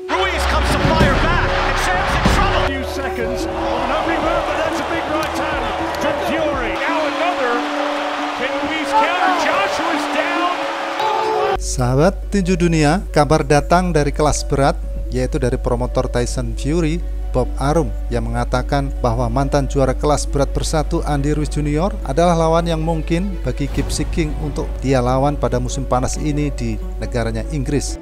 Ruiz comes to fire back, and Sam's in trouble. Few seconds of an opening move, but that's a big right hand from Fury. Now another. Can Ruiz counter? Joshua's down. Sahabat tinju dunia, kabar datang dari kelas berat, yaitu dari promotor Tyson Fury, Bob Arum, yang mengatakan bahwa mantan juara kelas berat bersatu Andy Ruiz Jr. adalah lawan yang mungkin bagi Gypsy King untuk dia lawan pada musim panas ini di negaranya Inggris.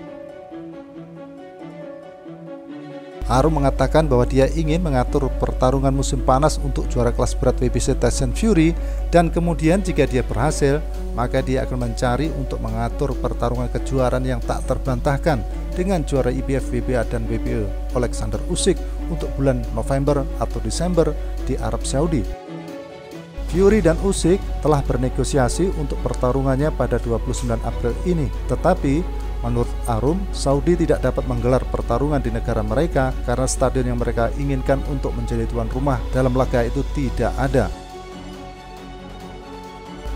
Arum mengatakan bahwa dia ingin mengatur pertarungan musim panas untuk juara kelas berat WBC Tyson Fury, dan kemudian jika dia berhasil, maka dia akan mencari untuk mengatur pertarungan kejuaraan yang tak terbantahkan dengan juara IBF, WBA, dan WBO Alexander Usyk untuk bulan November atau Desember di Arab Saudi. Fury dan Usyk telah bernegosiasi untuk pertarungannya pada 29 April ini, tetapi menurut Arum, Saudi tidak dapat menggelar pertarungan di negara mereka karena stadion yang mereka inginkan untuk menjadi tuan rumah dalam laga itu tidak ada.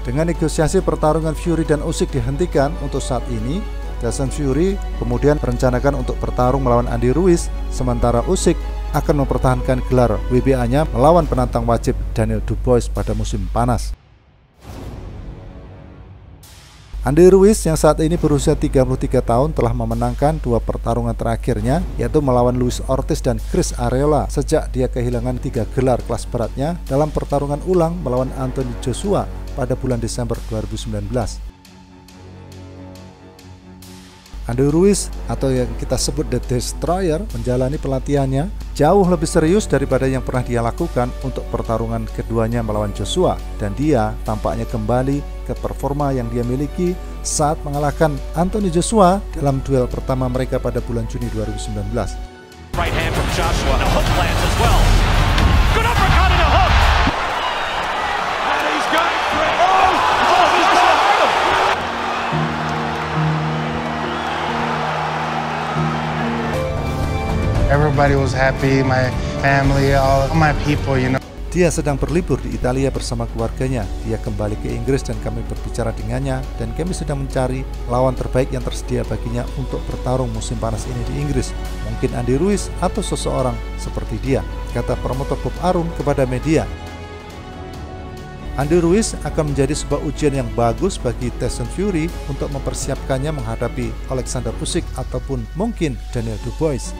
Dengan negosiasi pertarungan Fury dan Usyk dihentikan untuk saat ini, Tyson Fury kemudian merencanakan untuk bertarung melawan Andy Ruiz, sementara Usyk akan mempertahankan gelar WBA-nya melawan penantang wajib Daniel Dubois pada musim panas. Andy Ruiz yang saat ini berusia 33 tahun telah memenangkan dua pertarungan terakhirnya, yaitu melawan Luis Ortiz dan Chris Arreola sejak dia kehilangan 3 gelar kelas beratnya dalam pertarungan ulang melawan Anthony Joshua pada bulan Desember 2019. Andy Ruiz, atau yang kita sebut The Destroyer, menjalani pelatihannya jauh lebih serius daripada yang pernah dia lakukan untuk pertarungan keduanya melawan Joshua, dan dia tampaknya kembali ke performa yang dia miliki saat mengalahkan Anthony Joshua dalam duel pertama mereka pada bulan Juni 2019. Right hand from Joshua, and a hook lands as well. Good uppercut and a hook. And he's going for it. Oh, he's got him. Everybody was happy, my family, all my people, you know. Dia sedang berlibur di Italia bersama keluarganya. Dia kembali ke Inggris dan kami berbicara dengannya, dan kami sedang mencari lawan terbaik yang tersedia baginya untuk bertarung musim panas ini di Inggris. Mungkin Andy Ruiz atau seseorang seperti dia, kata promotor Bob Arum kepada media. Andy Ruiz akan menjadi sebuah ujian yang bagus bagi Tyson Fury untuk mempersiapkannya menghadapi Alexander Usyk ataupun mungkin Daniel Dubois.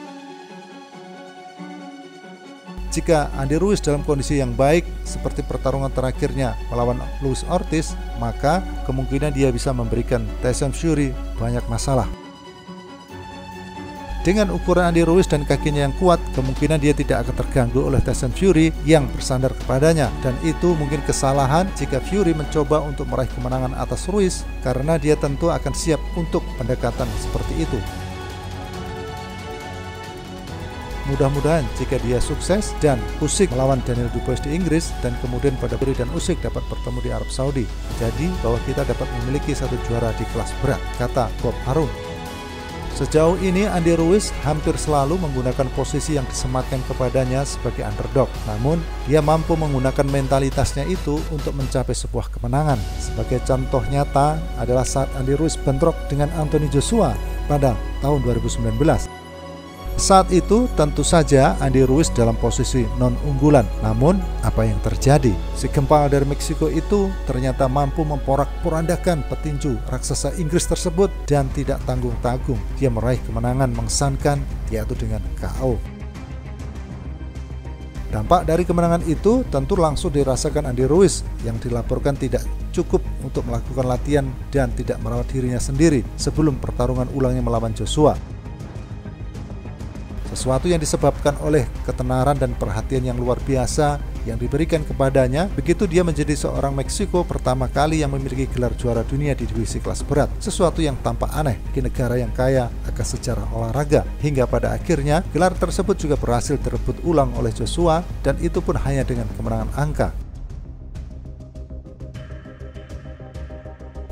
Jika Andy Ruiz dalam kondisi yang baik seperti pertarungan terakhirnya melawan Luis Ortiz, maka kemungkinan dia bisa memberikan Tyson Fury banyak masalah. Dengan ukuran Andy Ruiz dan kakinya yang kuat, kemungkinan dia tidak akan terganggu oleh Tyson Fury yang bersandar kepadanya, dan itu mungkin kesalahan jika Fury mencoba untuk meraih kemenangan atas Ruiz, karena dia tentu akan siap untuk pendekatan seperti itu. Mudah-mudahan jika dia sukses dan Usyk melawan Daniel Dubois di Inggris, dan kemudian pada Fury dan Usyk dapat bertemu di Arab Saudi, jadi bahwa kita dapat memiliki satu juara di kelas berat, kata Bob Arum. Sejauh ini Andy Ruiz hampir selalu menggunakan posisi yang disematkan kepadanya sebagai underdog, namun dia mampu menggunakan mentalitasnya itu untuk mencapai sebuah kemenangan. Sebagai contoh nyata adalah saat Andy Ruiz bentrok dengan Anthony Joshua pada tahun 2019. Saat itu tentu saja Andy Ruiz dalam posisi non-unggulan, namun apa yang terjadi? Si gempal dari Meksiko itu ternyata mampu memporak-porandakan petinju raksasa Inggris tersebut, dan tidak tanggung-tanggung dia meraih kemenangan mengesankan, yaitu dengan KO. Dampak dari kemenangan itu tentu langsung dirasakan Andy Ruiz yang dilaporkan tidak cukup untuk melakukan latihan dan tidak merawat dirinya sendiri sebelum pertarungan ulangnya melawan Joshua. Sesuatu yang disebabkan oleh ketenaran dan perhatian yang luar biasa yang diberikan kepadanya begitu dia menjadi seorang Meksiko pertama kali yang memiliki gelar juara dunia di divisi kelas berat. Sesuatu yang tampak aneh di negara yang kaya akan sejarah olahraga, hingga pada akhirnya gelar tersebut juga berhasil direbut ulang oleh Joshua, dan itu pun hanya dengan kemenangan angka.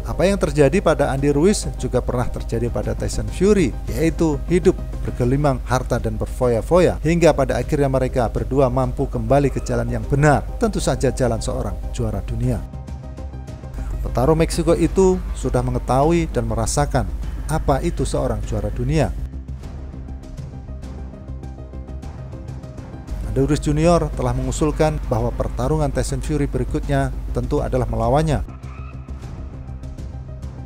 Apa yang terjadi pada Andy Ruiz juga pernah terjadi pada Tyson Fury, yaitu hidup bergelimang harta dan berfoya-foya, hingga pada akhirnya mereka berdua mampu kembali ke jalan yang benar, tentu saja jalan seorang juara dunia. Petarung Meksiko itu sudah mengetahui dan merasakan apa itu seorang juara dunia. Andy Ruiz Jr. telah mengusulkan bahwa pertarungan Tyson Fury berikutnya tentu adalah melawannya.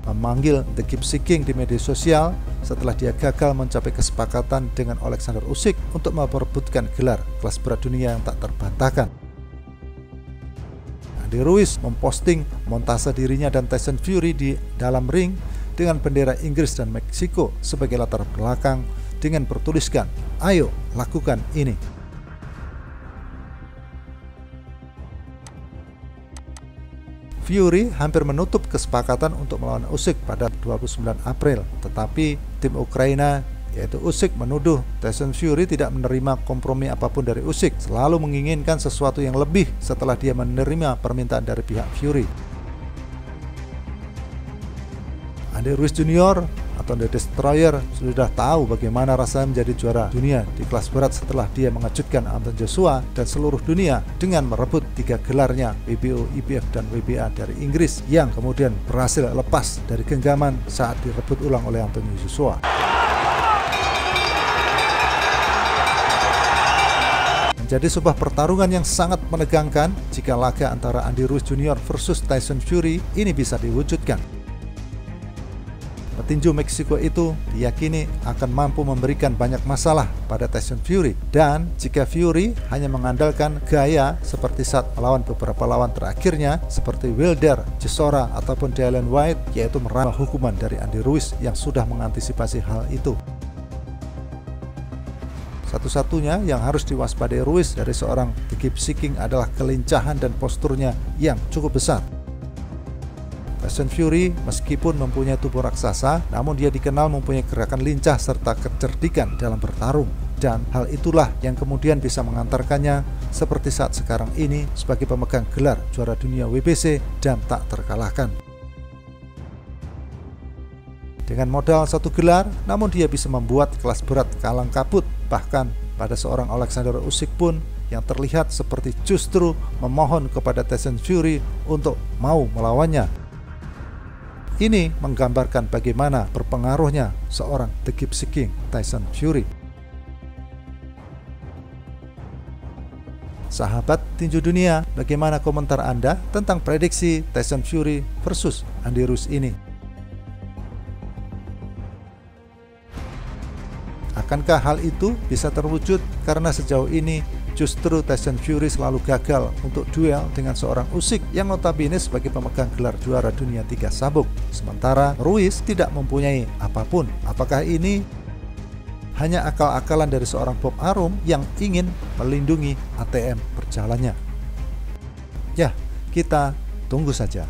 Memanggil The Keep Seeking di media sosial setelah dia gagal mencapai kesepakatan dengan Alexander Usyk untuk memperebutkan gelar kelas berat dunia yang tak terbantahkan. Andy Ruiz memposting montase dirinya dan Tyson Fury di dalam ring dengan bendera Inggris dan Meksiko sebagai latar belakang dengan bertuliskan, "Ayo, lakukan ini." Fury hampir menutup kesepakatan untuk melawan Usyk pada 29 April, tetapi tim Ukraina yaitu Usyk menuduh Tyson Fury tidak menerima kompromi apapun dari Usyk, selalu menginginkan sesuatu yang lebih setelah dia menerima permintaan dari pihak Fury. Andy Ruiz Jr. atau The Destroyer sudah tahu bagaimana rasanya menjadi juara dunia di kelas berat setelah dia mengejutkan Anthony Joshua dan seluruh dunia dengan merebut 3 gelarnya WBO, IBF, dan WBA dari Inggris yang kemudian berhasil lepas dari genggaman saat direbut ulang oleh Anthony Joshua. Menjadi sebuah pertarungan yang sangat menegangkan jika laga antara Andy Ruiz Jr. versus Tyson Fury ini bisa diwujudkan. Petinju Meksiko itu diyakini akan mampu memberikan banyak masalah pada Tyson Fury, dan jika Fury hanya mengandalkan gaya seperti saat melawan beberapa lawan terakhirnya seperti Wilder, Chisora, ataupun Dillian Whyte, yaitu merambah hukuman dari Andy Ruiz yang sudah mengantisipasi hal itu. Satu-satunya yang harus diwaspadai Ruiz dari seorang The Keep Seeking adalah kelincahan dan posturnya yang cukup besar. Tyson Fury meskipun mempunyai tubuh raksasa, namun dia dikenal mempunyai gerakan lincah serta kecerdikan dalam bertarung, dan hal itulah yang kemudian bisa mengantarkannya seperti saat sekarang ini sebagai pemegang gelar juara dunia WBC dan tak terkalahkan. Dengan modal 1 gelar, namun dia bisa membuat kelas berat kalang kabut, bahkan pada seorang Alexander Usyk pun yang terlihat seperti justru memohon kepada Tyson Fury untuk mau melawannya. Ini menggambarkan bagaimana berpengaruhnya seorang The Keep Seeking Tyson Fury. Sahabat tinju dunia, bagaimana komentar Anda tentang prediksi Tyson Fury versus Andy Ruiz ini? Akankah hal itu bisa terwujud karena sejauh ini justru Tyson Fury selalu gagal untuk duel dengan seorang Usyk yang notabene sebagai pemegang gelar juara dunia 3 sabuk, sementara Ruiz tidak mempunyai apapun? Apakah ini hanya akal-akalan dari seorang Bob Arum yang ingin melindungi ATM berjalannya? Ya, kita tunggu saja.